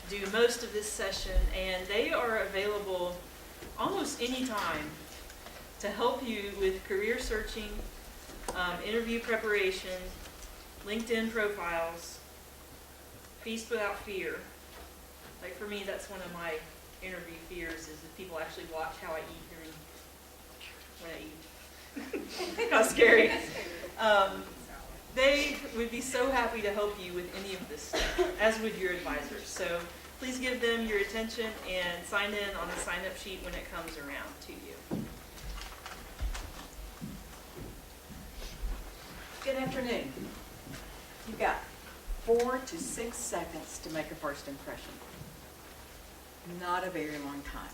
do most of this session, and they are available almost any time to help you with career searching, interview preparation, LinkedIn profiles, feast without fear. Like for me, that's one of my interview fears, is that people actually watch how I eat when I eat. How scary. They would be so happy to help you with any of this stuff, as would your advisors. So please give them your attention and sign in on the sign-up sheet when it comes around to you. Good afternoon. You've got 4 to 6 seconds to make a first impression. Not a very long time.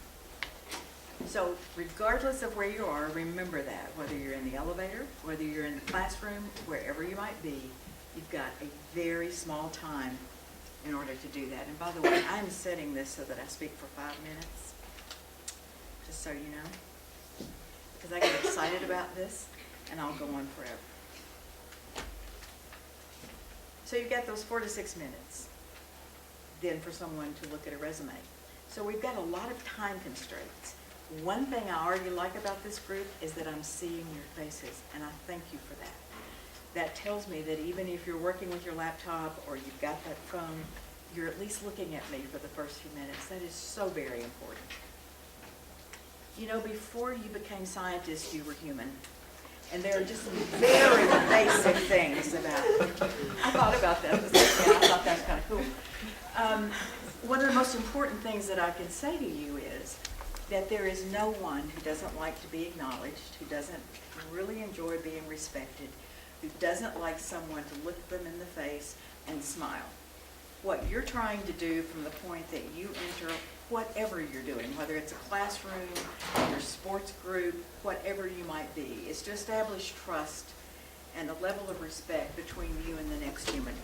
So regardless of where you are, remember that. Whether you're in the elevator, whether you're in the classroom, wherever you might be, you've got a very small time in order to do that. And by the way, I'm setting this so that I speak for 5 minutes, just so you know, because I get excited about this and I'll go on forever. So you've got those 4 to 6 minutes then for someone to look at a resume. So we've got a lot of time constraints. One thing I already like about this group is that I'm seeing your faces, and I thank you for that. That tells me that even if you're working with your laptop or you've got that phone, you're at least looking at me for the first few minutes. That is so very important. You know, before you became scientists, you were human. And there are just very basic things about it. I thought about that. I thought that was kind of cool. One of the most important things that I can say to you is that there is no one who doesn't like to be acknowledged, who doesn't really enjoy being respected, who doesn't like someone to look them in the face and smile. What you're trying to do from the point that you enter whatever you're doing, whether it's a classroom, your sports group, whatever you might be, is to establish trust and a level of respect between you and the next human.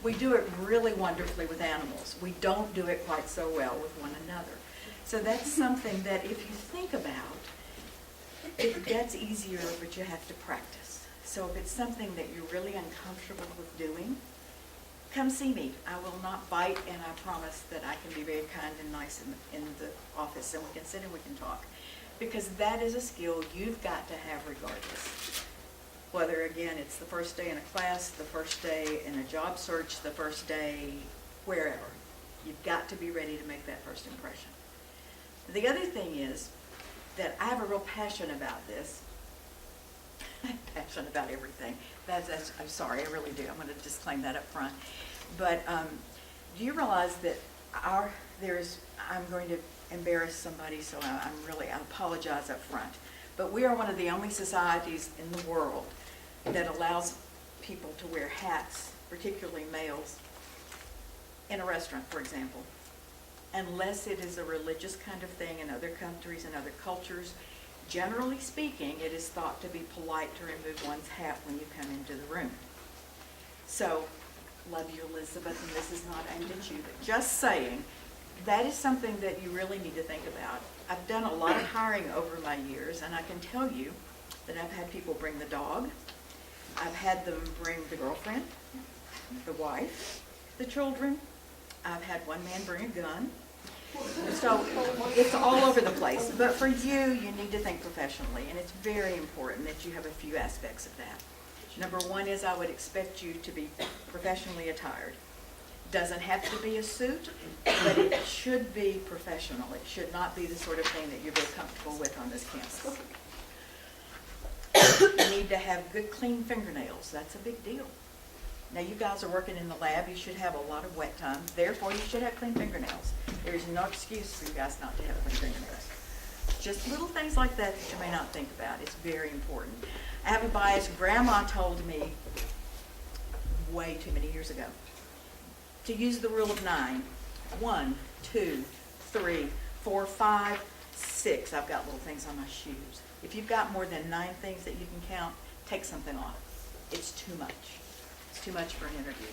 We do it really wonderfully with animals. We don't do it quite so well with one another. So that's something that if you think about, it gets easier, but you have to practice. So if it's something that you're really uncomfortable with doing, come see me. I will not bite, and I promise that I can be very kind and nice in the office, and we can sit and we can talk. Because that is a skill you've got to have regardless. Whether, again, it's the first day in a class, the first day in a job search, the first day wherever. You've got to be ready to make that first impression. The other thing is that I have a real passion about this. I'm passionate about everything. I'm sorry, I really do. I'm going to disclaim that up front. But do you realize that I'm going to embarrass somebody, so I apologize up front. But we are one of the only societies in the world that allows people to wear hats, particularly males, in a restaurant, for example. Unless it is a religious kind of thing in other countries and other cultures, generally speaking, it is thought to be polite to remove one's hat when you come into the room. So, love you, Elizabeth, and this is not aimed at you, but just saying, that is something that you really need to think about. I've done a lot of hiring over my years, and I can tell you that I've had people bring the dog. I've had them bring the girlfriend, the wife, the children. I've had one man bring a gun. So it's all over the place. But for you, you need to think professionally, and it's very important that you have a few aspects of that. Number one is I would expect you to be professionally attired. Doesn't have to be a suit, but it should be professional. It should not be the sort of thing that you're very comfortable with on this campus. You need to have good, clean fingernails. That's a big deal. Now, you guys are working in the lab. You should have a lot of wet time. Therefore, you should have clean fingernails. There's no excuse for you guys not to have clean fingernails. Just little things like that that you may not think about. It's very important. I have a bias. Grandma told me way too many years ago to use the rule of 9. 1, 2, 3, 4, 5, 6. I've got little things on my shoes. If you've got more than 9 things that you can count, take something off. It's too much. It's too much for an interview.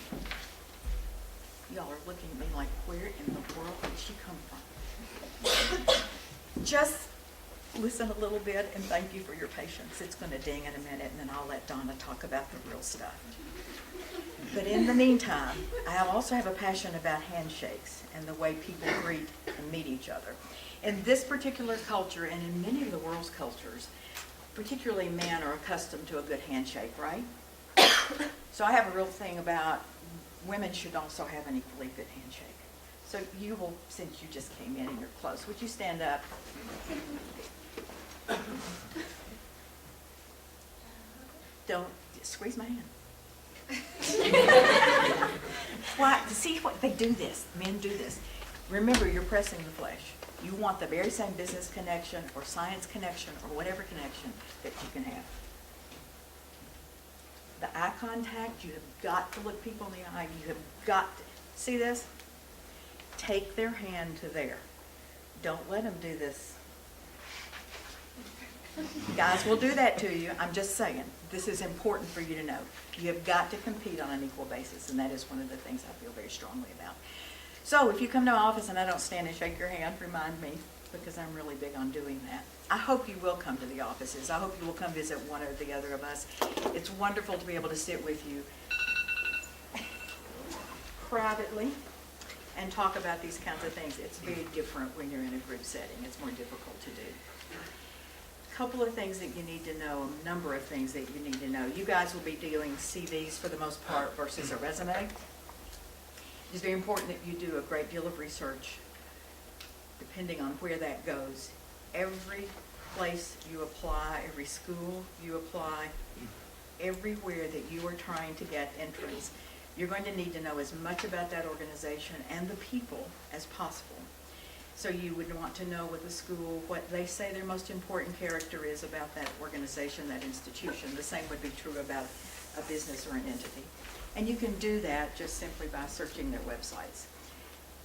Y'all are looking at me like, where in the world did she come from? Just listen a little bit, and thank you for your patience. It's going to ding in a minute, and then I'll let Donna talk about the real stuff. But in the meantime, I also have a passion about handshakes and the way people greet and meet each other. In this particular culture, and in many of the world's cultures, particularly men are accustomed to a good handshake, right? So I have a real thing about women should also have an equally good handshake. So you will, since you just came in and you're close, would you stand up? Don't squeeze my hand. Why? See what they do this. Men do this. Remember, you're pressing the flesh. You want the very same business connection or science connection or whatever connection that you can have. The eye contact, you have got to look people in the eye. You have got to. See this? Take their hand to there. Don't let them do this. Guys will do that to you. I'm just saying, this is important for you to know. You have got to compete on an equal basis, and that is one of the things I feel very strongly about. So if you come to my office and I don't stand and shake your hand, remind me, because I'm really big on doing that. I hope you will come to the offices. I hope you will come visit one or the other of us. It's wonderful to be able to sit with you privately and talk about these kinds of things. It's very different when you're in a group setting. It's more difficult to do. A couple of things that you need to know, a number of things that you need to know. You guys will be doing CVs for the most part versus a resume. It's very important that you do a great deal of research, depending on where that goes. Every place you apply, every school you apply, everywhere that you are trying to get entrance, you're going to need to know as much about that organization and the people as possible. So you would want to know with the school what they say their most important character is about that organization, that institution. The same would be true about a business or an entity. And you can do that just simply by searching their websites.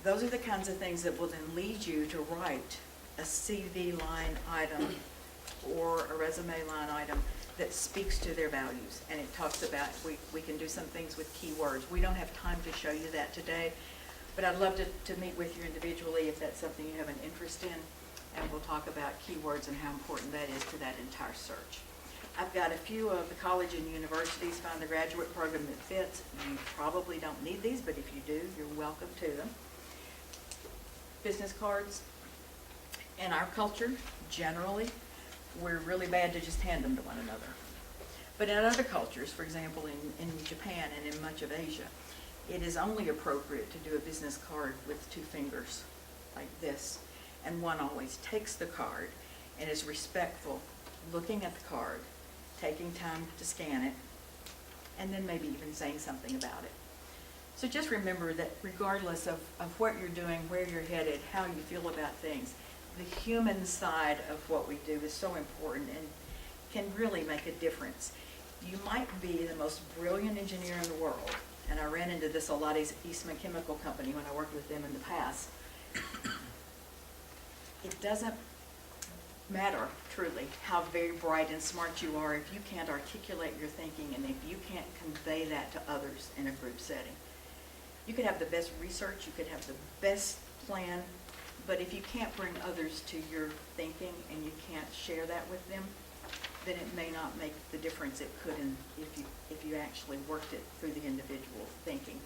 Those are the kinds of things that will then lead you to write a CV line item or a resume line item that speaks to their values. And it talks about, we can do some things with keywords. We don't have time to show you that today, but I'd love to meet with you individually if that's something you have an interest in, and we'll talk about keywords and how important that is to that entire search. I've got a few of the college and universities find the graduate program that fits. You probably don't need these, but if you do, you're welcome to them. Business cards. In our culture, generally, we're really bad to just hand them to one another. But in other cultures, for example, in Japan and in much of Asia, it is only appropriate to do a business card with two fingers like this. And one always takes the card and is respectful, looking at the card, taking time to scan it, and then maybe even saying something about it. So just remember that regardless of what you're doing, where you're headed, how you feel about things, the human side of what we do is so important and can really make a difference. You might be the most brilliant engineer in the world, and I ran into this a lot at Eastman Chemical Company when I worked with them in the past. It doesn't matter, truly, how very bright and smart you are if you can't articulate your thinking and if you can't convey that to others in a group setting. You could have the best research, you could have the best plan, but if you can't bring others to your thinking and you can't share that with them, then it may not make the difference it could if you actually worked it through the individual thinking.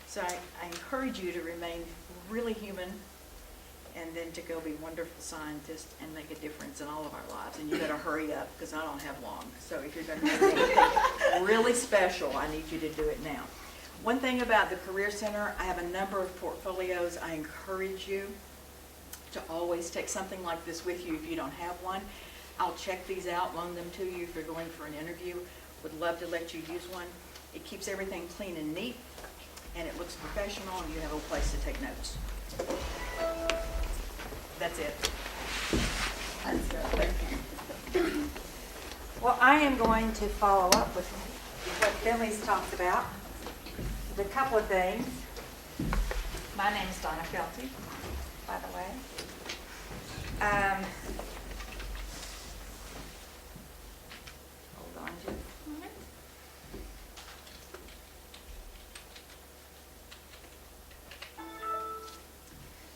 So I encourage you to remain really human and then to go be wonderful scientists and make a difference in all of our lives. And you better hurry up because I don't have long. So if you're going to do anything really special, I need you to do it now. One thing about the Career Center, I have a number of portfolios. I encourage you to always take something like this with you if you don't have one. I'll check these out, loan them to you if you're going for an interview. Would love to let you use one. It keeps everything clean and neat, and it looks professional, and you have a place to take notes. That's it. That's good. Thank you. Well, I am going to follow up with what Finley's talked about. A couple of things. My name is Donna Felty, by the way. Hold on just a moment.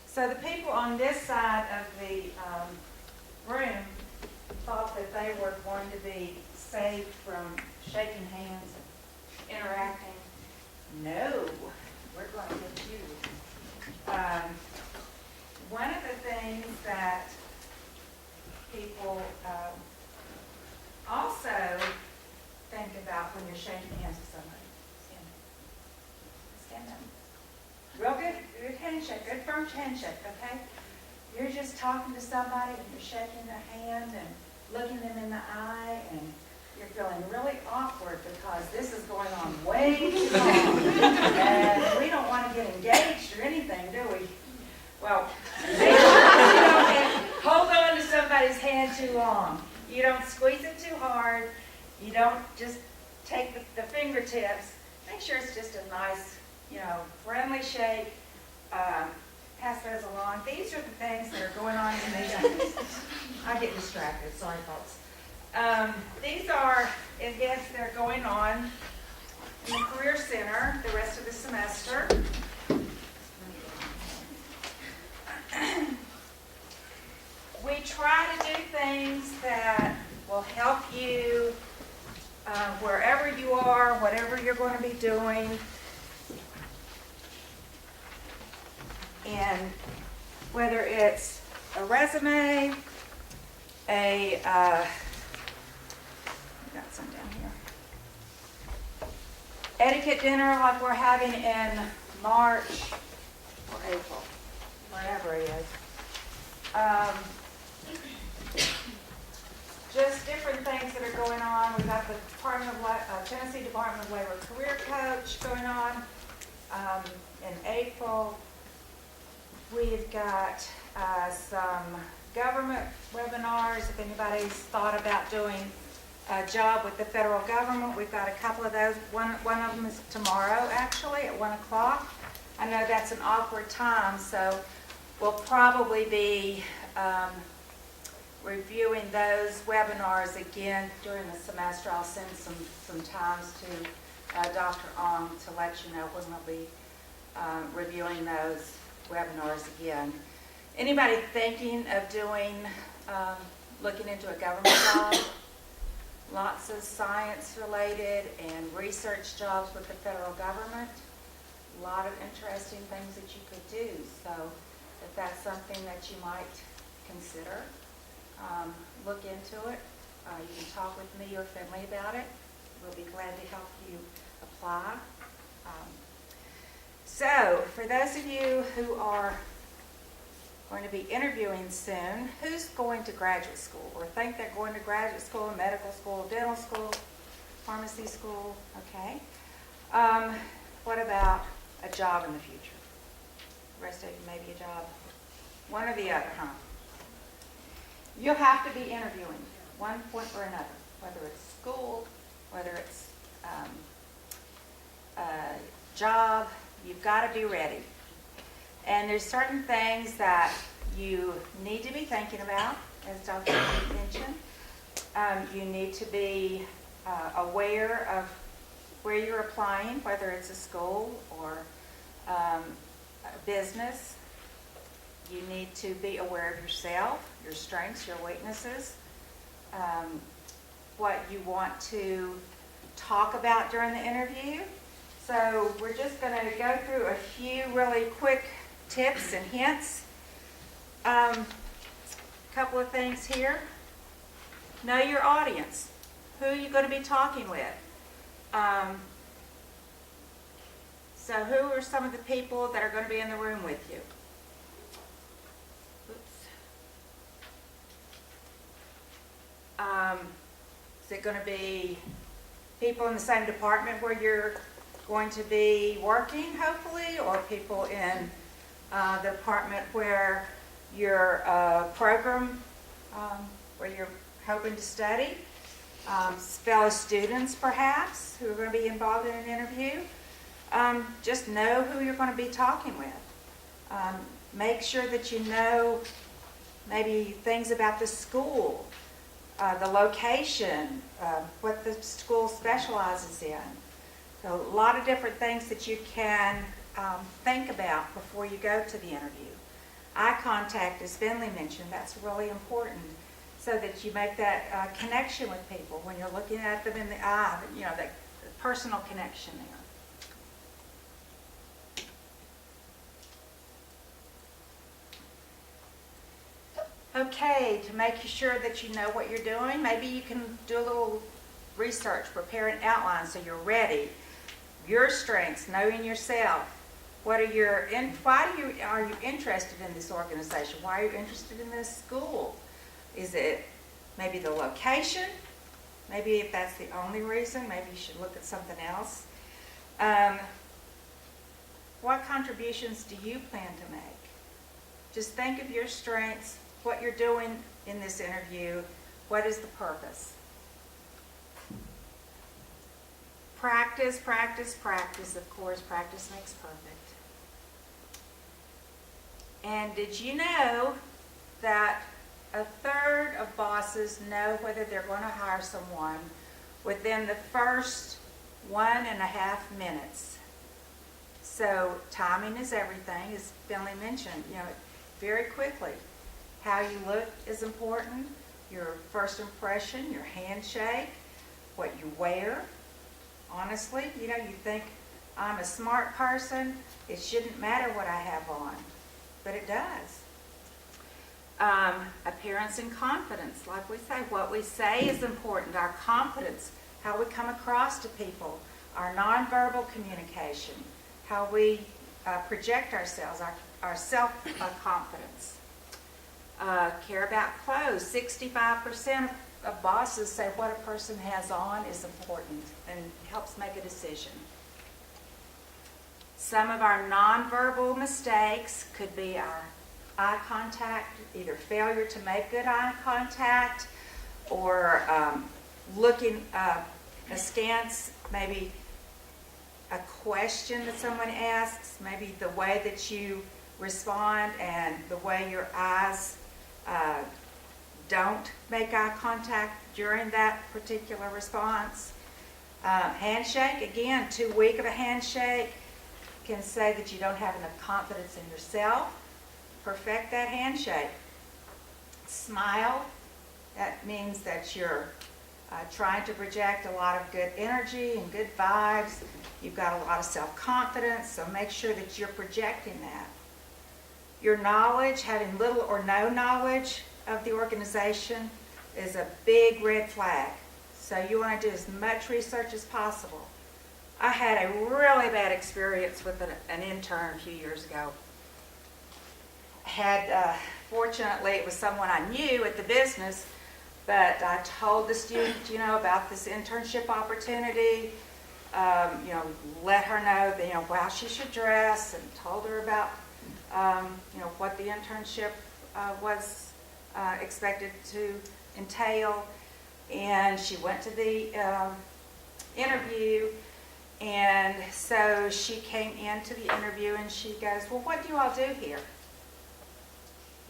So the people on this side of the room thought that they were going to be saved from shaking hands interacting. No, we're going to get you. One of the things that people also think about when you're shaking hands with somebody. Stand up. Real good handshake, good firm handshake, okay? You're just talking to somebody and you're shaking their hand and looking them in the eye and you're feeling really awkward because this is going on way too long. And we don't want to get engaged or anything, do we? Well, you don't hold on to somebody's hand too long. You don't squeeze it too hard. You don't just take the fingertips. Make sure it's just a nice, friendly shake. Pass those along. These are the things that are going on in these. I get distracted. Sorry, folks. These are events that are going on in the Career Center the rest of the semester. We try to do things that will help you wherever you are, whatever you're going to be doing. And whether it's a resume, got some down here. Etiquette dinner like we're having in March or April, wherever it is. Just different things that are going on. We've got the Tennessee Department of Labor Career Coach going on in April. We've got some government webinars. If anybody's thought about doing a job with the federal government, we've got a couple of those. One of them is tomorrow, actually, at 1 o'clock. I know that's an awkward time, so we'll probably be reviewing those webinars again during the semester. I'll send some times to Dr. Ong to let you know when we'll be reviewing those webinars again. Anybody thinking of looking into a government job? Lots of science related and research jobs with the federal government. A lot of interesting things that you could do. So if that's something that you might consider, look into it. You can talk with me or Finley about it. We'll be glad to help you apply. So for those of you who are going to be interviewing soon, who's going to graduate school or think they're going to graduate school, medical school, dental school, pharmacy school? Okay. What about a job in the future? The rest of you, maybe a job. One or the other, huh? You'll have to be interviewing one point or another, whether it's school, whether it's a job. You've got to be ready. And there's certain things that you need to be thinking about, as Dr. mentioned. You need to be aware of where you're applying, whether it's a school or a business. You need to be aware of yourself, your strengths, your weaknesses, what you want to talk about during the interview. So we're just going to go through a few really quick tips and hints. A couple of things here. Know your audience. Who are you going to be talking with? So who are some of the people that are going to be in the room with you? Is it going to be people in the same department where you're going to be working, hopefully, or people in the department where your program, where you're hoping to study? Fellow students, perhaps, who are going to be involved in an interview. Just know who you're going to be talking with. Make sure that you know maybe things about the school, the location, what the school specializes in. So a lot of different things that you can think about before you go to the interview. Eye contact, as Finley mentioned, that's really important, so that you make that connection with people when you're looking at them in the eye. You know, the personal connection there. Okay, to make sure that you know what you're doing, maybe you can do a little research, prepare an outline so you're ready. Your strengths, knowing yourself. What are your, are you interested in this organization? Why are you interested in this school? Is it maybe the location? Maybe if that's the only reason, maybe you should look at something else. What contributions do you plan to make? Just think of your strengths, what you're doing in this interview, what is the purpose? Practice, practice, practice. Of course, practice makes perfect. And did you know that a third of bosses know whether they're going to hire someone within the first 1.5 minutes? So timing is everything, as Finley mentioned, very quickly. How you look is important, your first impression, your handshake, what you wear. Honestly, you think I'm a smart person, it shouldn't matter what I have on, but it does. Appearance and confidence, like we say, what we say is important. Our confidence, how we come across to people, our nonverbal communication, how we project ourselves, our self-confidence. Care about clothes. 65% of bosses say what a person has on is important and helps make a decision. Some of our nonverbal mistakes could be our eye contact, either failure to make good eye contact or looking askance, maybe a question that someone asks, maybe the way that you respond and the way your eyes don't make eye contact during that particular response. Handshake, again, too weak of a handshake can say that you don't have enough confidence in yourself. Perfect that handshake. Smile, that means that you're trying to project a lot of good energy and good vibes. You've got a lot of self-confidence, so make sure that you're projecting that. Your knowledge, having little or no knowledge of the organization, is a big red flag. So you want to do as much research as possible. I had a really bad experience with an intern a few years ago. Fortunately, it was someone I knew at the business, but I told the student, about this internship opportunity, let her know that, how she should dress, and told her about, what the internship was expected to entail. And she went to the interview, and so she came into the interview and she goes, well, what do you all do here?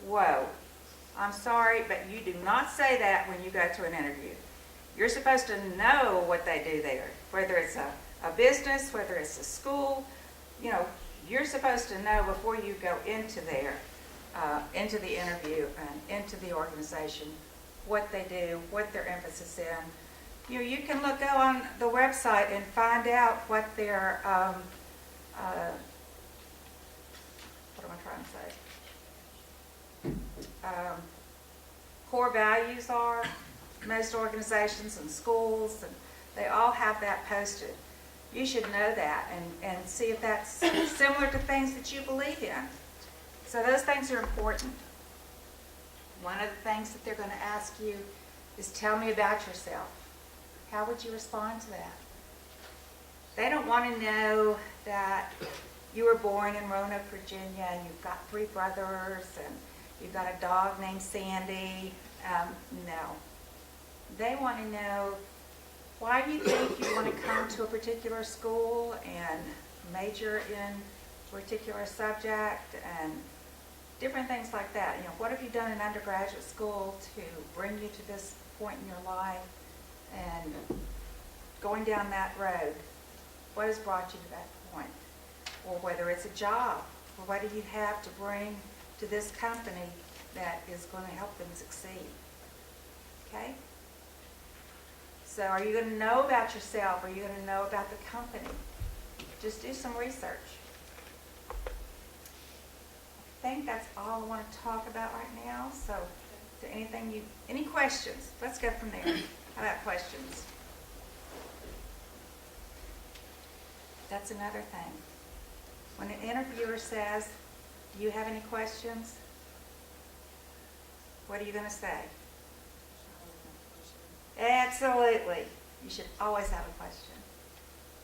Whoa, I'm sorry, but you do not say that when you go to an interview. You're supposed to know what they do there, whether it's a business, whether it's a school. You're supposed to know before you go into there, into the interview and into the organization, what they do, what their emphasis in. You can go on the website and find out what their, what am I trying to say? Core values are. Most organizations and schools, and they all have that posted. You should know that and see if that's similar to things that you believe in. So those things are important. One of the things that they're going to ask you is, tell me about yourself. How would you respond to that? They don't want to know that you were born in Roanoke, Virginia, and you've got 3 brothers, and you've got a dog named Sandy. No. They want to know, why do you think you want to come to a particular school and major in a particular subject, and different things like that. What have you done in undergraduate school to bring you to this point in your life? And going down that road, what has brought you to that point? Or whether it's a job, or what do you have to bring to this company that is going to help them succeed? Okay? So are you going to know about yourself? Are you going to know about the company? Just do some research. I think that's all I want to talk about right now. So is there any questions? Let's go from there. How about questions? That's another thing. When an interviewer says, do you have any questions? What are you going to say? Absolutely. You should always have a question.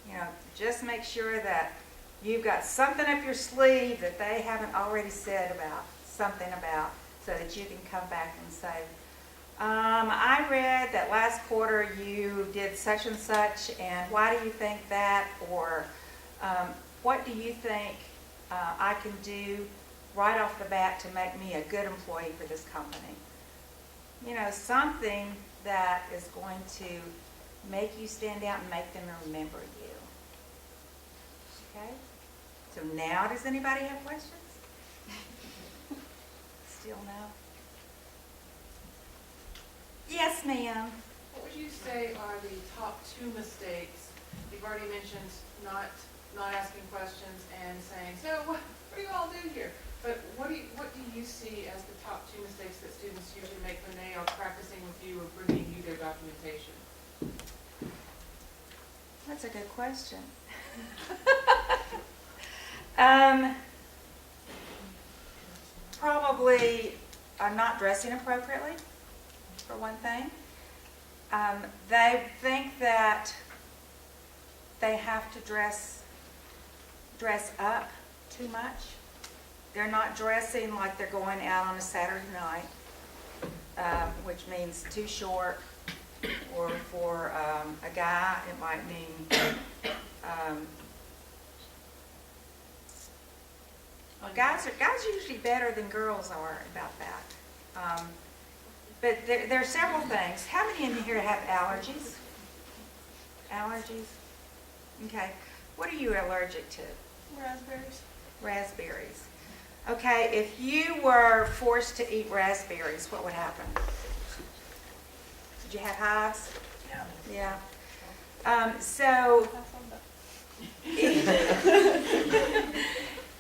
You know, just make sure that you've got something up your sleeve that they haven't already said about, something about, so that you can come back and say, I read that last quarter you did such and such, and why do you think that? Or what do you think I can do right off the bat to make me a good employee for this company? You know, something that is going to make you stand out and make them remember you. Okay? So now, does anybody have questions? Still no? Yes, ma'am. What would you say are the top 2 mistakes? You've already mentioned not asking questions and saying, so what do you all do here? But what do you see as the top 2 mistakes that students usually make when they are practicing with you or bringing you their documentation? That's a good question. Probably not dressing appropriately, for one thing. They think that they have to dress up too much. They're not dressing like they're going out on a Saturday night, which means too short. Or for a guy, it might mean guys are usually better than girls are about that. But there are several things. How many in here have allergies? Allergies? Okay. What are you allergic to? Raspberries. Raspberries. Okay, if you were forced to eat raspberries, what would happen? Did you have hives? Yeah. Yeah. So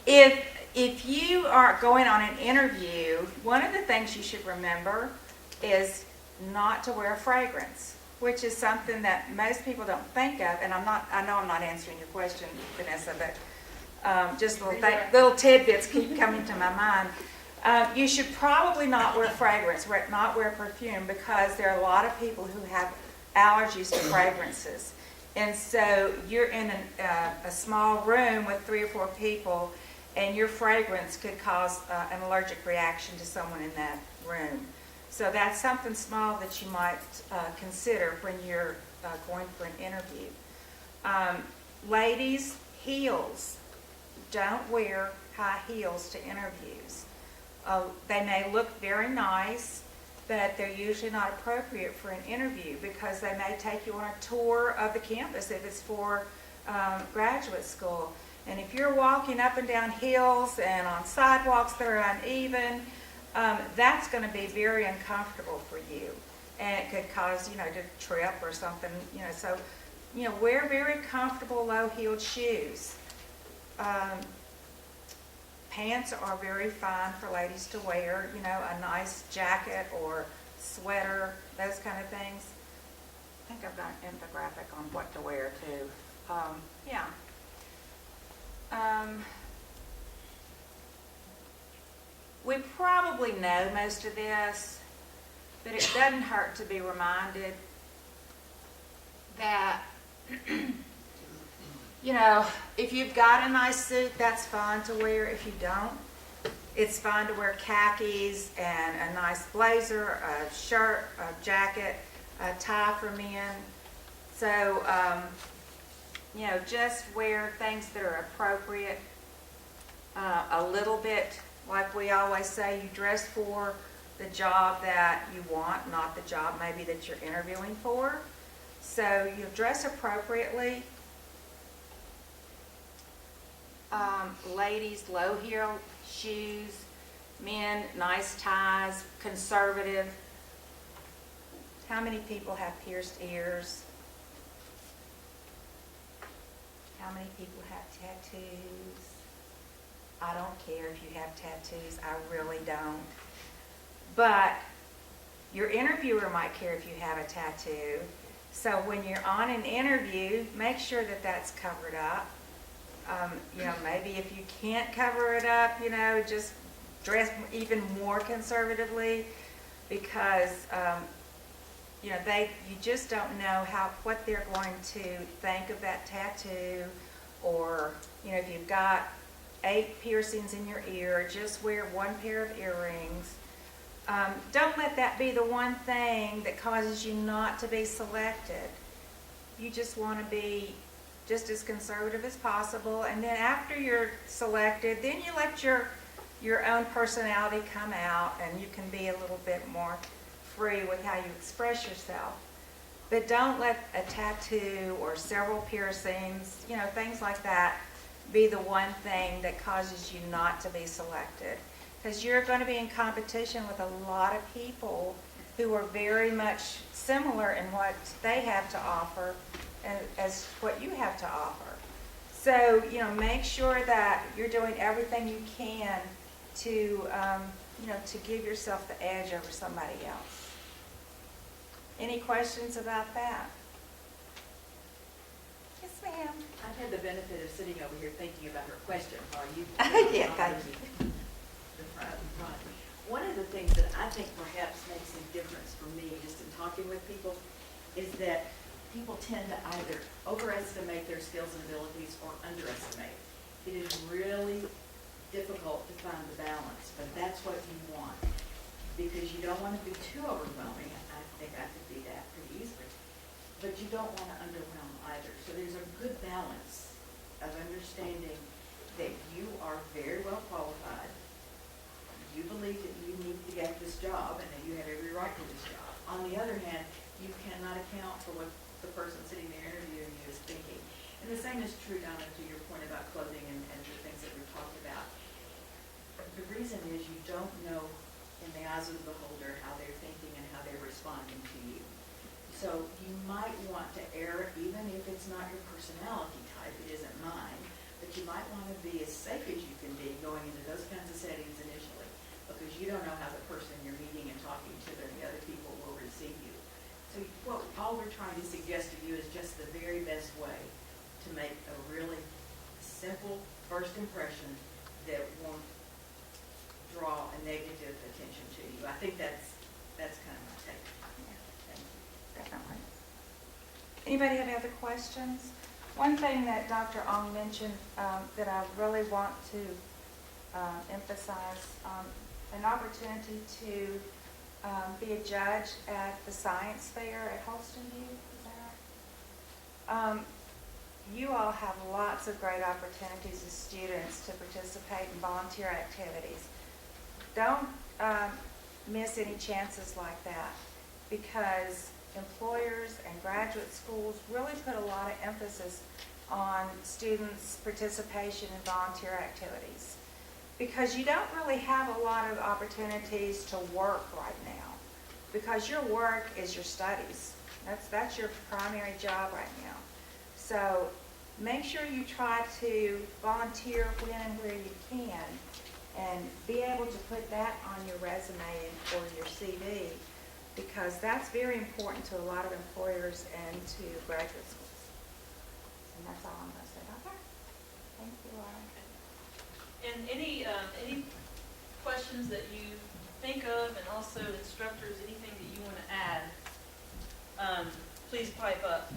if you are going on an interview, one of the things you should remember is not to wear fragrance, which is something that most people don't think of. And I know I'm not answering your question, Vanessa, but just little tidbits keep coming to my mind. You should probably not wear fragrance, not wear perfume, because there are a lot of people who have allergies to fragrances. And so you're in a small room with 3 or 4 people, and your fragrance could cause an allergic reaction to someone in that room. So that's something small that you might consider when you're going for an interview. Ladies, heels. Don't wear high heels to interviews. They may look very nice, but they're usually not appropriate for an interview because they may take you on a tour of the campus if it's for graduate school. And if you're walking up and down hills and on sidewalks that are uneven, that's going to be very uncomfortable for you. And it could cause, to trip or something, So, wear very comfortable low-heeled shoes. Pants are very fine for ladies to wear, a nice jacket or sweater, those kind of things. I think I've got an infographic on what to wear too. Yeah. We probably know most of this, but it doesn't hurt to be reminded that if you've got a nice suit, that's fine to wear. If you don't, it's fine to wear khakis and a nice blazer, a shirt, a jacket, a tie for men. So, just wear things that are appropriate. A little bit, like we always say, you dress for the job that you want, not the job maybe that you're interviewing for. So you dress appropriately. Ladies, low heel shoes. Men, nice ties, conservative. How many people have pierced ears? How many people have tattoos? I don't care if you have tattoos, I really don't. But your interviewer might care if you have a tattoo. So when you're on an interview, make sure that that's covered up. Maybe if you can't cover it up, just dress even more conservatively, because you just don't know what they're going to think of that tattoo, or if you've got 8 piercings in your ear, just wear 1 pair of earrings. Don't let that be the one thing that causes you not to be selected. You just want to be just as conservative as possible, and then after you're selected, then you let your own personality come out, and you can be a little bit more free with how you express yourself. But don't let a tattoo or several piercings, things like that, be the one thing that causes you not to be selected. Because you're going to be in competition with a lot of people who are very much similar in what they have to offer as what you have to offer. So, make sure that you're doing everything you can to, to give yourself the edge over somebody else. Any questions about that? Yes, ma'am. I've had the benefit of sitting over here thinking about her question while you. Yeah, thank you. The front. One of the things that I think perhaps makes a difference for me, just in talking with people, is that people tend to either overestimate their skills and abilities or underestimate. It is really difficult to find the balance, but that's what you want, because you don't want to be too overwhelming. I think I could be that pretty easily, but you don't want to underwhelm either. So there's a good balance of understanding that you are very well qualified, you believe that you need to get this job and that you have every right to this job. On the other hand, you cannot account for what the person sitting there interviewing you is thinking. And the same is true, Donna, to your point about clothing and the things that we've talked about. The reason is you don't know in the eyes of the beholder how they're thinking and how they're responding to you. So you might want to err, even if it's not your personality type, it isn't mine, but you might want to be as safe as you can be going into those kinds of settings initially, because you don't know how the person you're meeting and talking to and the other people will receive you. So all we're trying to suggest to you is just the very best way to make a really simple first impression that won't draw a negative attention to you. I think that's kind of my take. Thank you. Definitely. Anybody have other questions? One thing that Dr. Ong mentioned that I really want to emphasize, an opportunity to be a judge at the science fair at Holston View. Is that right? You all have lots of great opportunities as students to participate in volunteer activities. Don't miss any chances like that, because employers and graduate schools really put a lot of emphasis on students' participation in volunteer activities, because you don't really have a lot of opportunities to work right now, because your work is your studies. That's your primary job right now. So make sure you try to volunteer when and where you can, and be able to put that on your resume or your CV, because that's very important to a lot of employers and to graduate schools. And that's all I'm going to say about that. Thank you, Laura. And any questions that you think of, and also instructors, anything that you want to add, please pipe up,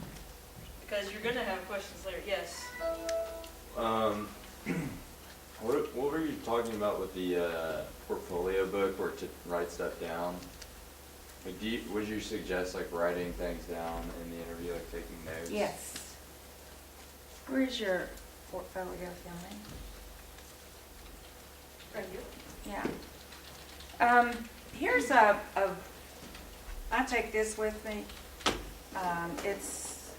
because you're going to have questions later. Yes? What were you talking about with the portfolio book, or to write stuff down? Like, would you suggest like writing things down in the interview, like taking notes? Yes. Where's your portfolio, Fiona? Right here. Yeah. Here's I take this with me. It's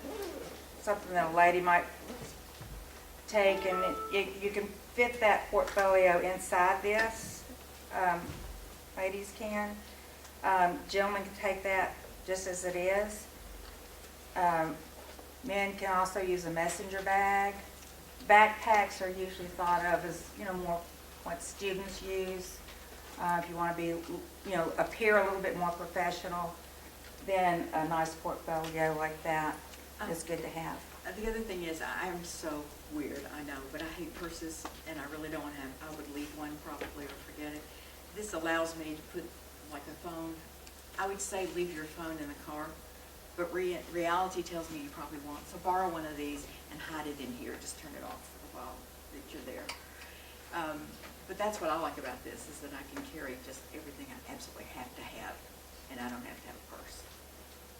something that a lady might take, and you can fit that portfolio inside this. Ladies can. Gentlemen can take that just as it is. Men can also use a messenger bag. Backpacks are usually thought of as, more what students use. If you want to be, appear a little bit more professional, then a nice portfolio like that is good to have. The other thing is, I am so weird, I know, but I hate purses, and I really don't have, I would leave one probably or forget it. This allows me to put like a phone, I would say leave your phone in the car, but reality tells me you probably won't. So borrow one of these and hide it in here, just turn it off for a while that you're there. But that's what I like about this, is that I can carry just everything I absolutely have to have, and I don't have to have a purse.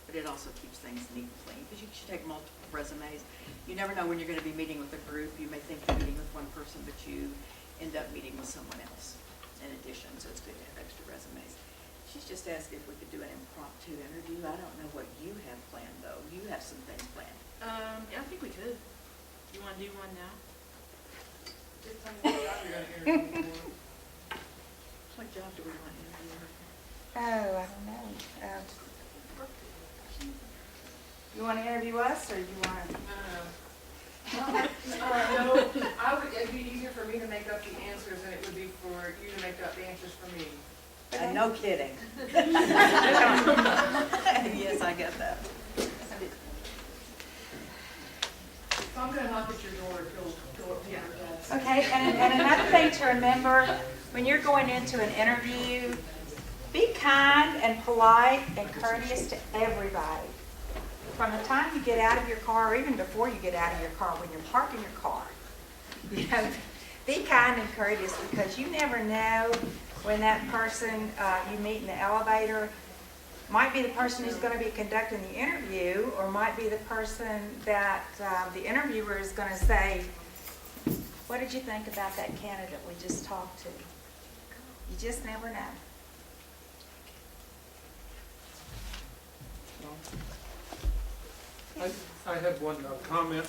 But it also keeps things neat and clean, because you should take multiple resumes. You never know when you're going to be meeting with a group. You may think you're meeting with one person, but you end up meeting with someone else in addition, so it's good to have extra resumes. She's just asked if we could do an impromptu interview. I don't know what you have planned, though. You have some things planned. Yeah, I think we could. You want to do one now? Just tell me what job you're gonna interview for. What job do we want to interview her for? Oh, I don't know. You want to interview us, or you want to? No, it'd be easier for me to make up the answers than it would be for you to make up the answers for me. No kidding. Yes, I get that. So I'm gonna knock at your door if you'll go up to your desk. Okay, and another thing to remember, when you're going into an interview, be kind and polite and courteous to everybody. From the time you get out of your car, or even before you get out of your car, when you're parking your car, be kind and courteous, because you never know when that person you meet in the elevator might be the person who's going to be conducting the interview, or might be the person that the interviewer is going to say, "What did you think about that candidate we just talked to?" You just never know. I had one comment.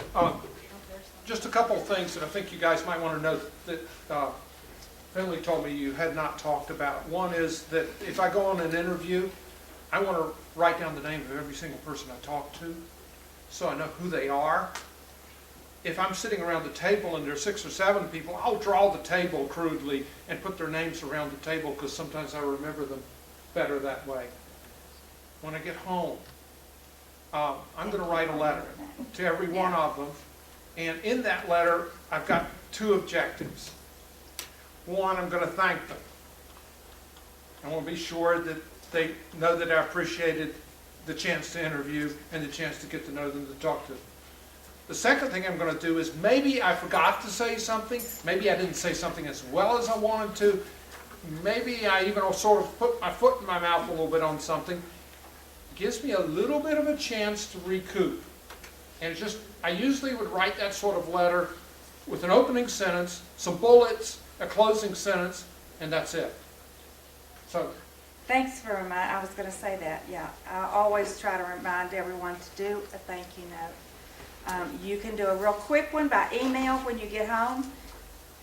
Just a couple of things that I think you guys might want to know that Finley told me you had not talked about. One is that if I go on an interview, I want to write down the name of every single person I talk to, so I know who they are. If I'm sitting around the table and there's 6 or 7 people, I'll draw the table crudely and put their names around the table, because sometimes I remember them better that way. When I get home, I'm going to write a letter to every one of them, and in that letter, I've got 2 objectives. One, I'm going to thank them. I want to be sure that they know that I appreciated the chance to interview and the chance to get to know them, to talk to them. The second thing I'm going to do is, maybe I forgot to say something, maybe I didn't say something as well as I wanted to, maybe I even sort of put my foot in my mouth a little bit on something. It gives me a little bit of a chance to recoup. And it's just, I usually would write that sort of letter with an opening sentence, some bullets, a closing sentence, and that's it. So, Thanks for reminding. I was going to say that. Yeah, I always try to remind everyone to do a thank you note. You can do a real quick one by email when you get home.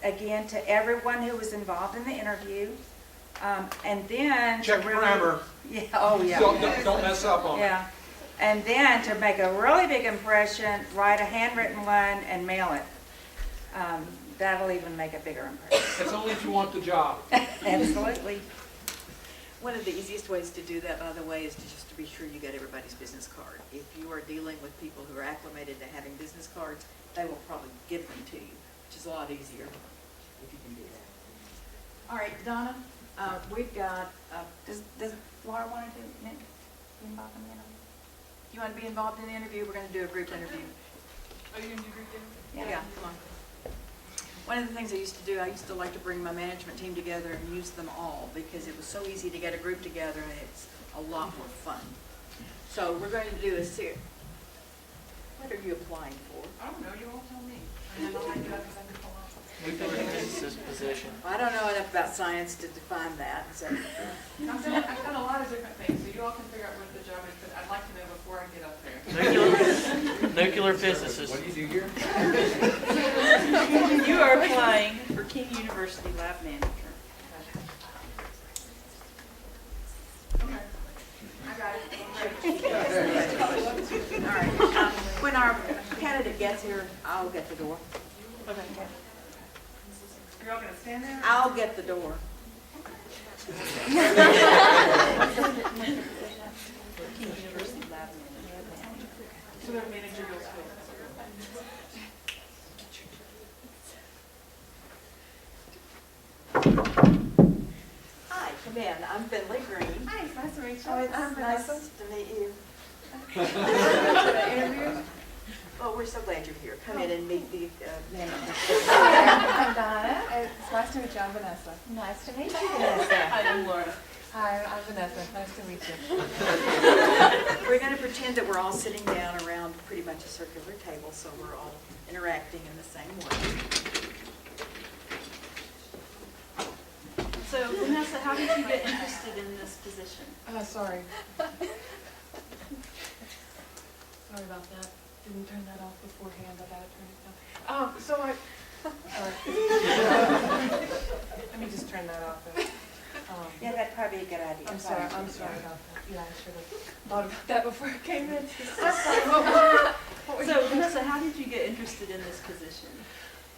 Again, to everyone who was involved in the interview, and then check to your grammar. Yeah. Oh yeah. Don't mess up on it. Yeah, and then to make a really big impression, write a handwritten one and mail it. That'll even make a bigger impression. It's only if you want the job. Absolutely. One of the easiest ways to do that, by the way, is to just to be sure you get everybody's business card. If you are dealing with people who are acclimated to having business cards, they will probably give them to you, which is a lot easier if you can do that. All right, Donna, we've got, Does Laura want to be involved in the interview? you want to be involved in the interview? We're going to do a group interview. Are you gonna do group interview? Yeah, come on. One of the things I used to do, I used to like to bring my management team together and use them all, because it was so easy to get a group together, and it's a lot more fun. So we're going to do a series. What are you applying for? I don't know, you all tell me. And then I'll make it up as I go along. Nuclear physicist position. I don't know enough about science to define that, so. I've done a lot of different things, so you all can figure out what the job is, but I'd like to know before I get up there. Nuclear physicist. What do you do here? You are applying for King University Lab Manager. Okay, I got it. I'll get the door. Okay. You're all gonna stand there? I'll get the door. So they're managerial skills. Hi, come in. I'm Finley Green. Hi, it's nice to meet you. Oh, it's I'm nice Vanessa. to meet you. Interview? Well, we're so glad you're here. Come in and meet the manager. I'm Donna. It's nice to meet you. I'm Vanessa. Nice to meet you, Vanessa. Hi, I'm Laura. Hi, I'm Vanessa. Nice to meet you. We're going to pretend that we're all sitting down around pretty much a circular table, so we're all interacting in the same way. So Vanessa, how did you get interested in this position? Sorry. Sorry about that. Didn't turn that off beforehand. I gotta turn it down. Let me just turn that off. Yeah, that'd probably be a good idea. I'm sorry about that. Yeah, I should have thought about that before I came in. So Vanessa, how did you get interested in this position?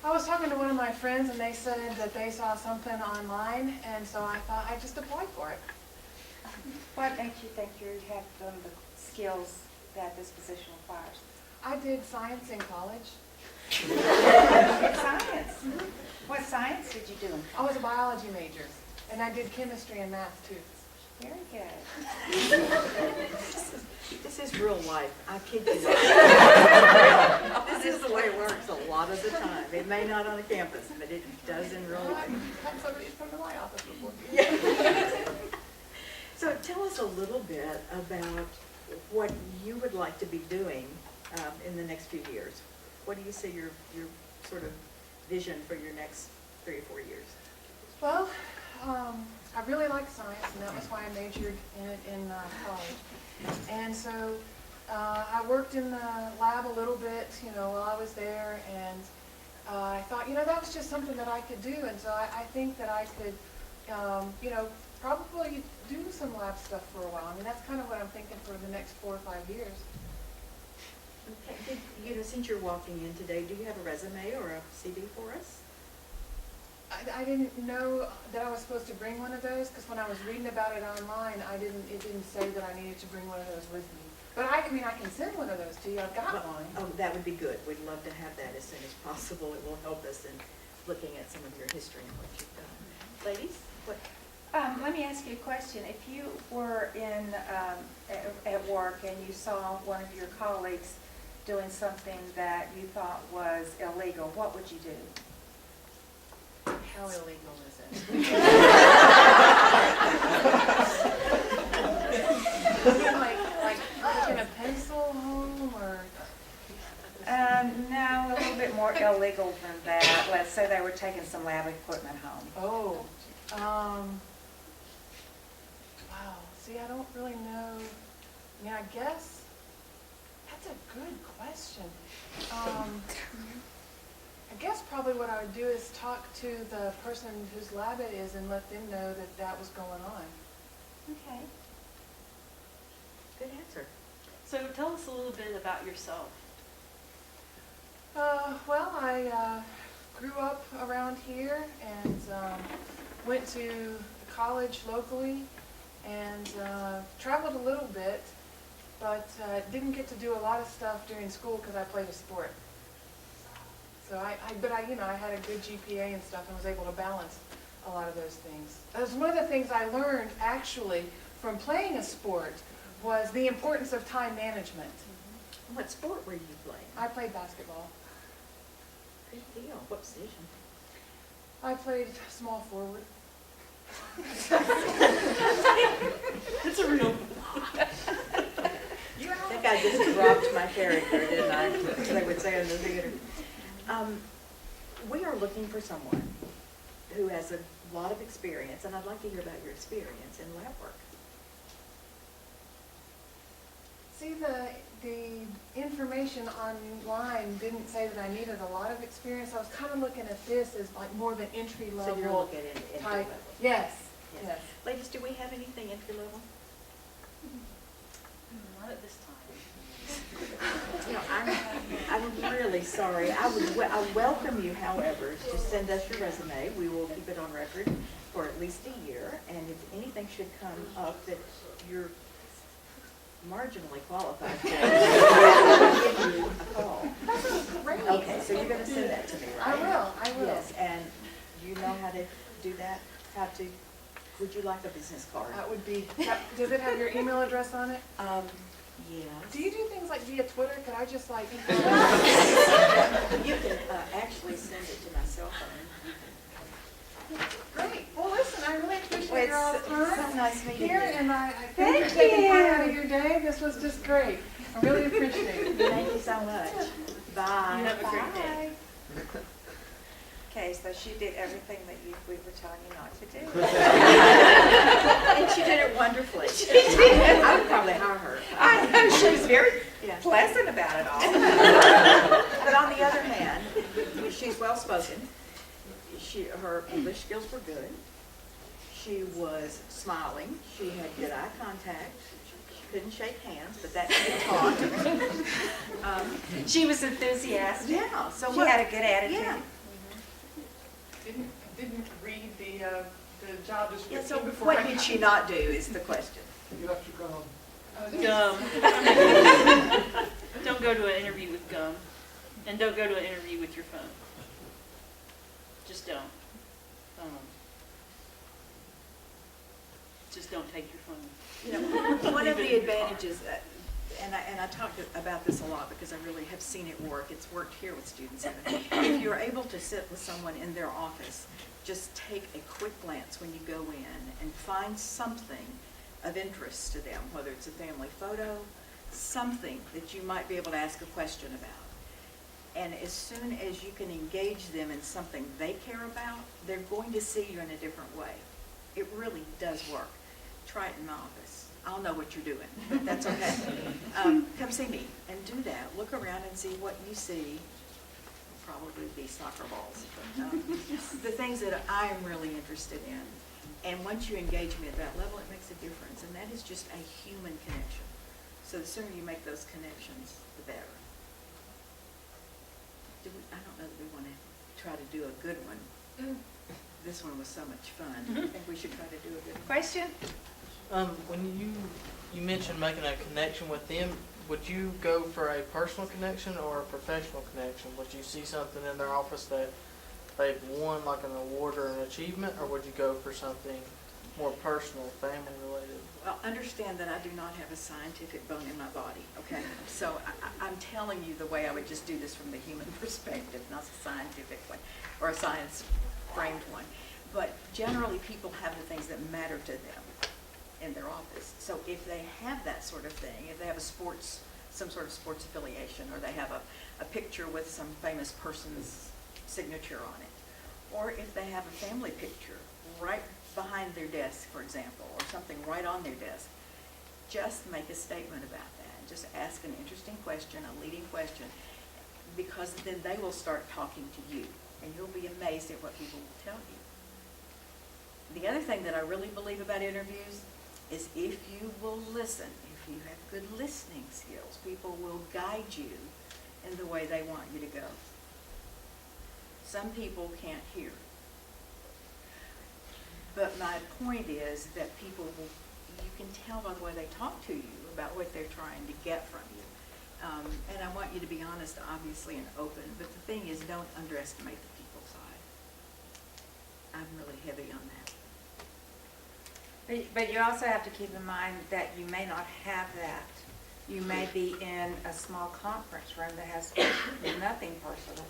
I was talking to one of my friends and they said that they saw something online, and so I thought I'd just apply for it. What makes you think you have the skills that this position requires? I did science in college. Science. What science did you do? I was a biology major, and I did chemistry and math too. Very good. This is real life. I kid you not. This is the way it works a lot of the time. It may not on a campus, but it does in real life. I've had somebody come to my office before. So tell us a little bit about what you would like to be doing in the next few years. What do you see your sort of vision for your next 3 or 4 years? Well, I really like science, and that was why I majored in it in college. And so I worked in the lab a little bit, while I was there, and I thought, that was just something that I could do, and so I think that I could, probably do some lab stuff for a while. I mean, that's kind of what I'm thinking for the next 4 or 5 years. Okay. Since you're walking in today, do you have a resume or a CV for us? I didn't know that I was supposed to bring one of those, because when I was reading about it online, it didn't say that I needed to bring one of those with me. But I can send one of those to you. I've got one. Oh, that would be good. We'd love to have that as soon as possible. It will help us in looking at some of your history and what you've done. Ladies, what? Let me ask you a question. If you were at work and you saw one of your colleagues doing something that you thought was illegal, what would you do? How illegal is it? like taking a pencil home, or? No, a little bit more illegal than that. Let's say they were taking some lab equipment home. Oh, wow. See, I don't really know. I guess that's a good question. I guess probably what I would do is talk to the person whose lab it is and let them know that that was going on. Okay. Good answer. So tell us a little bit about yourself. Well, I grew up around here and went to college locally and traveled a little bit, but didn't get to do a lot of stuff during school because I played a sport. So I had a good GPA and stuff and was able to balance a lot of those things. That was one of the things I learned actually from playing a sport was the importance of time management. What sport were you playing? I played basketball. Good deal. What position? I played small forward. It's a real. I think I just dropped my character, didn't I? As they would say in the theater. We are looking for someone who has a lot of experience, and I'd like to hear about your experience in lab work. See, the information online didn't say that I needed a lot of experience. I was kind of looking at this as like more of an entry level So you're looking at entry type. level. Yes, Yes. yes. Ladies, do we have anything entry level? Not at this time. You know, I'm really sorry. I welcome you, however, to send us your resume. We will keep it on record for at least a year, and if anything should come up that you're marginally qualified for, I'll give you a call. Great. Okay, so you're gonna send that to me, right? I will. Yes, and you know how to do that? How to, would you like a business card? That would be, does it have your email address on it? Yes. Do you do things like via Twitter? Could I just like? You can actually send it to my cell phone. Great. Well, listen, I really Well, appreciate your all's it's so time nice meeting you. here, and I thank you for taking time out of your day. This was just great. I really appreciate it. Thank you so much. Bye. You have a great day. Okay, so she did everything that we were telling you not to do. And she did it wonderfully. I would probably hire her. I know, she was very Yeah. pleasant about it all. But on the other hand, she's well-spoken. Her English skills were good. She was smiling. She had good eye contact. She couldn't shake hands, but that can be taught. She was enthusiastic. Yeah, so She what? had a good attitude. Yeah. Didn't read the job Yeah, description so before. what did she not do is the question. You left your gum. Gum. Don't go to an interview with gum, and don't go to an interview with your phone. Just don't. Just don't take your phone. You know, one of the advantages, and I talk about this a lot because I really have seen it work. It's worked here with students. If you're able to sit with someone in their office, just take a quick glance when you go in and find something of interest to them, whether it's a family photo, something that you might be able to ask a question about. And as soon as you can engage them in something they care about, they're going to see you in a different way. It really does work. Try it in my office. I'll know what you're doing, but that's okay. Come see me and do that. Look around and see what you see. Probably be soccer balls, but the things that I am really interested in. And once you engage me at that level, it makes a difference, and that is just a human connection. So the sooner you make those connections, the better. I don't know that we want to try to do a good one. This one was so much fun. I think we should try to do a good one. Question? When you mentioned making a connection with them, would you go for a personal connection or a professional connection? Would you see something in their office that they've won, like an award or an achievement, or would you go for something more personal, family related? Well, understand that I do not have a scientific bone in my body, okay? So I'm telling you the way I would just do this from the human perspective, not a scientific one, or a science-framed one. But generally, people have the things that matter to them in their office. So if they have that sort of thing, if they have some sort of sports affiliation, or they have a picture with some famous person's signature on it, or if they have a family picture right behind their desk, for example, or something right on their desk, just make a statement about that. Just ask an interesting question, a leading question, because then they will start talking to you, and you'll be amazed at what people will tell you. The other thing that I really believe about interviews is if you will listen, if you have good listening skills, people will guide you in the way they want you to go. Some people can't hear. But my point is that people will, you can tell by the way they talk to you about what they're trying to get from you. And I want you to be honest, obviously, and open, but the thing is, don't underestimate the people side. I'm really heavy on that. But you also have to keep in mind that you may not have that. You may be in a small conference room that has nothing personal.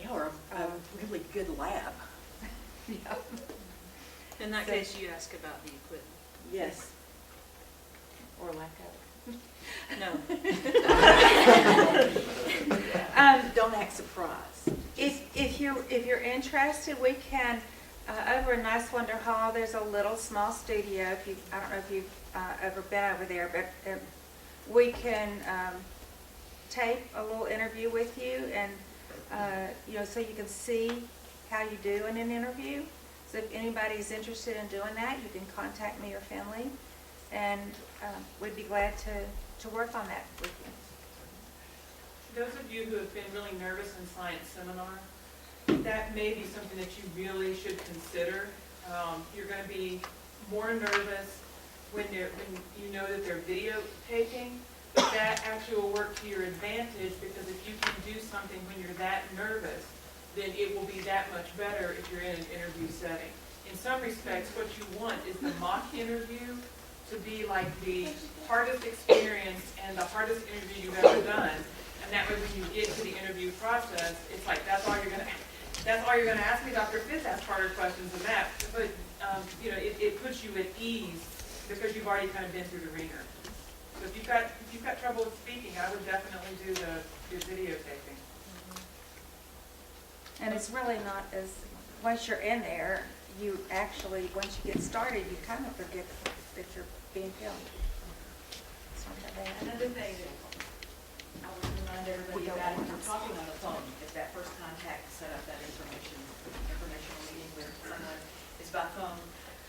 Yeah, or a really good lab. Yeah. In that case, you ask about the equipment. Yes. Or lack of. No. Don't act surprised. If you're interested, we can, over in Nice Wonder Hall, there's a little small studio. I don't know if you've ever been over there, but we can tape a little interview with you, and so you can see how you do in an interview. So if anybody's interested in doing that, you can contact me or Finley, and we'd be glad to work on that with you. Those of you who have been really nervous in science seminar, that may be something that you really should consider. You're going to be more nervous when you know that they're videotaping, but that actually will work to your advantage, because if you can do something when you're that nervous, then it will be that much better if you're in an interview setting. In some respects, what you want is the mock interview to be like the hardest experience and the hardest interview you've ever done. And that way, when you get to the interview process, it's like, that's all you're gonna ask me. Dr. Fitz asked harder questions than that. But, it puts you at ease because you've already kind of been through the ringer. So if you've got trouble with speaking, I would definitely do the videotaping. And it's really not as, once you're in there, you actually, once you get started, you kind of forget that you're being filmed. It's not that bad. Another thing that I would remind everybody about, if you're talking on the phone, if that first contact set up that informational meeting with someone is by phone,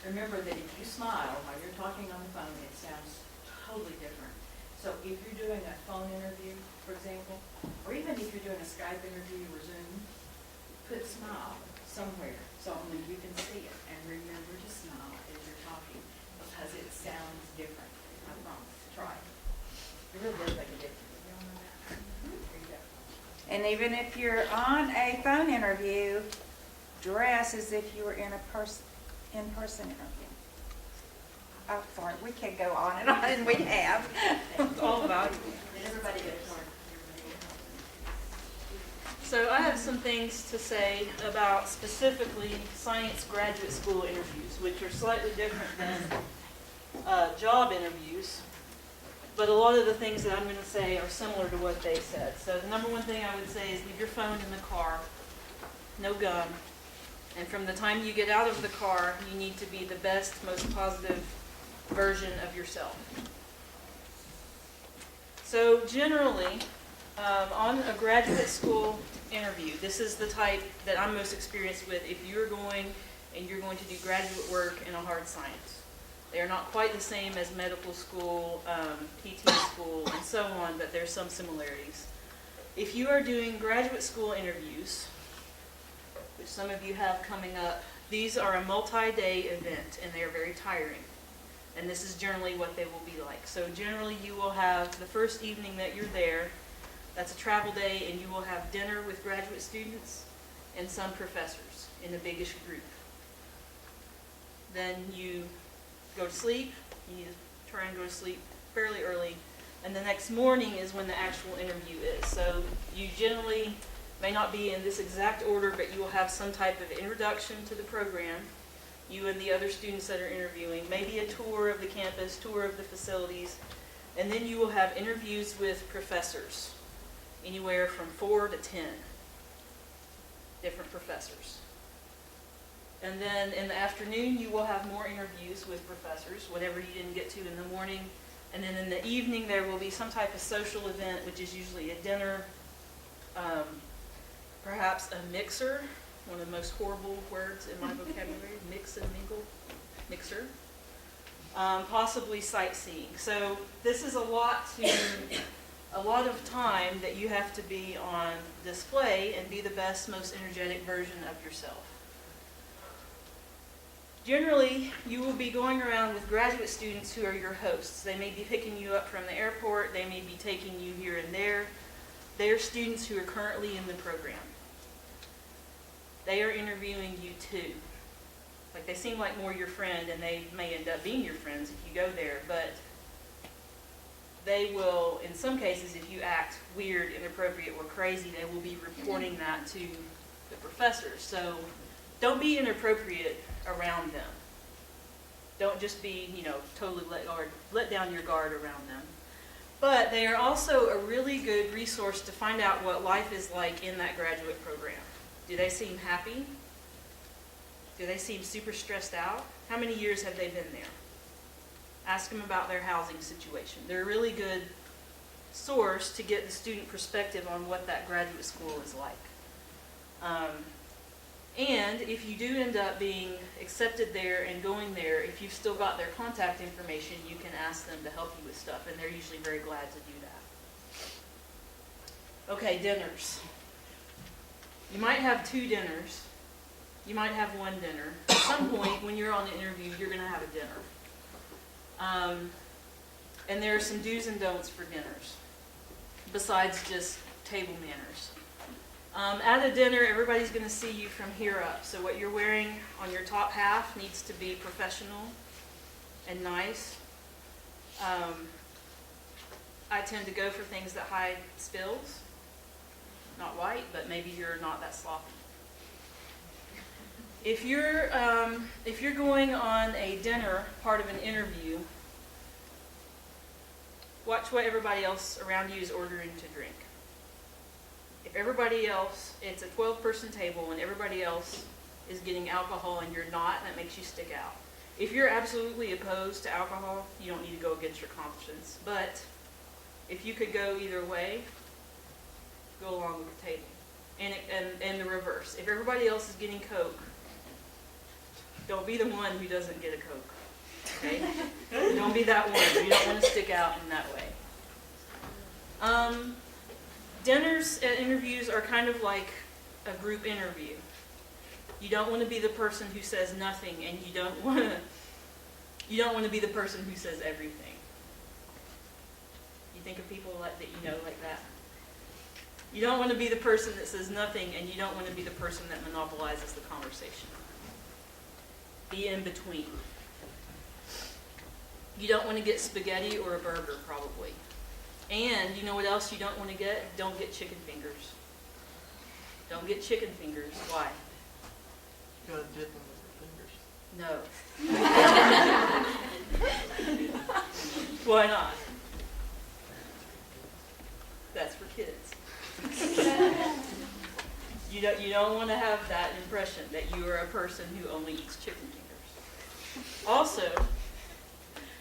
remember that if you smile while you're talking on the phone, it sounds totally different. So if you're doing a phone interview, for example, or even if you're doing a Skype interview or Zoom, put smile somewhere so only you can see it, and remember to smile as you're talking, because it sounds different. I promise. Try it. It really does make a difference. You all know that? There you go. And even if you're on a phone interview, dress as if you were in a in-person interview. Oh, sorry, we can go on, and we have. It's all about you. Did everybody get a card? So I have some things to say about specifically science graduate school interviews, which are slightly different than job interviews. But a lot of the things that I'm going to say are similar to what they said. So the number one thing I would say is leave your phone in the car, no gun. And from the time you get out of the car, you need to be the best, most positive version of yourself. So generally, on a graduate school interview, this is the type that I'm most experienced with if you're going and you're going to do graduate work in a hard science. They are not quite the same as medical school, PT school, and so on, but there's some similarities. If you are doing graduate school interviews, which some of you have coming up, these are a multi-day event, and they are very tiring. And this is generally what they will be like. So generally you will have the first evening that you're there, that's a travel day, and you will have dinner with graduate students and some professors in a biggish group. Then you go to sleep. You need to try and go to sleep fairly early. And the next morning is when the actual interview is. So you generally may not be in this exact order, but you will have some type of introduction to the program, you and the other students that are interviewing, maybe a tour of the campus, tour of the facilities, and then you will have interviews with professors, anywhere from 4 to 10 different professors. And then in the afternoon, you will have more interviews with professors, whatever you didn't get to in the morning. And then in the evening, there will be some type of social event, which is usually a dinner, perhaps a mixer, one of the most horrible words in my vocabulary, mix and mingle, mixer. Possibly sightseeing. So this is a lot of time that you have to be on display and be the best, most energetic version of yourself. Generally, you will be going around with graduate students who are your hosts. They may be picking you up from the airport. They may be taking you here and there. They are students who are currently in the program. They are interviewing you too. Like, they seem like more your friend, and they may end up being your friends if you go there, but they will, in some cases, if you act weird, inappropriate, or crazy, they will be reporting that to the professors. So don't be inappropriate around them. Don't just be, totally let down your guard around them. But they are also a really good resource to find out what life is like in that graduate program. Do they seem happy? Do they seem super stressed out? How many years have they been there? Ask them about their housing situation. They're a really good source to get the student perspective on what that graduate school is like. And if you do end up being accepted there and going there, if you've still got their contact information, you can ask them to help you with stuff, and they're usually very glad to do that. Okay, dinners. You might have 2 dinners. You might have 1 dinner. At some point, when you're on the interview, you're going to have a dinner. And there are some do's and don'ts for dinners, besides just table manners. At a dinner, everybody's going to see you from here up. So what you're wearing on your top half needs to be professional and nice. I tend to go for things that hide spills. Not white, but maybe you're not that sloppy. If you're going on a dinner, part of an interview, watch what everybody else around you is ordering to drink. If everybody else, it's a 12-person table and everybody else is getting alcohol and you're not, that makes you stick out. If you're absolutely opposed to alcohol, you don't need to go against your conscience. But if you could go either way, go along with the table. And the reverse. If everybody else is getting Coke, don't be the one who doesn't get a Coke. Okay? Don't be that one. You don't want to stick out in that way. Dinners at interviews are kind of like a group interview. You don't want to be the person who says nothing, and you don't want to be the person who says everything. You think of people like that, you know, like that. You don't want to be the person that says nothing, and you don't want to be the person that monopolizes the conversation. Be in between. You don't want to get spaghetti or a burger, probably. And you know what else you don't want to get? Don't get chicken fingers. Don't get chicken fingers. Why? You gotta dip them with your fingers. No. Why not? That's for kids. You don't want to have that impression that you are a person who only eats chicken fingers. Also,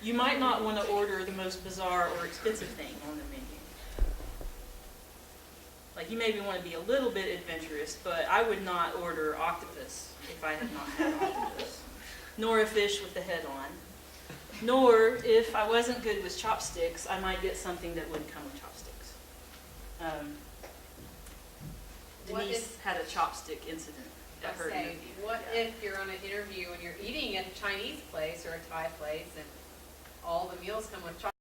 you might not want to order the most bizarre or expensive thing on the menu. Like, you maybe want to be a little bit adventurous, but I would not order octopus if I had not had octopus. Nor a fish with the head on. Nor, if I wasn't good with chopsticks, I might get something that wouldn't come with chopsticks. Denise had a chopstick incident at her interview. What if you're on an interview and you're eating at a Chinese place or a Thai place and all the meals come with chocolate?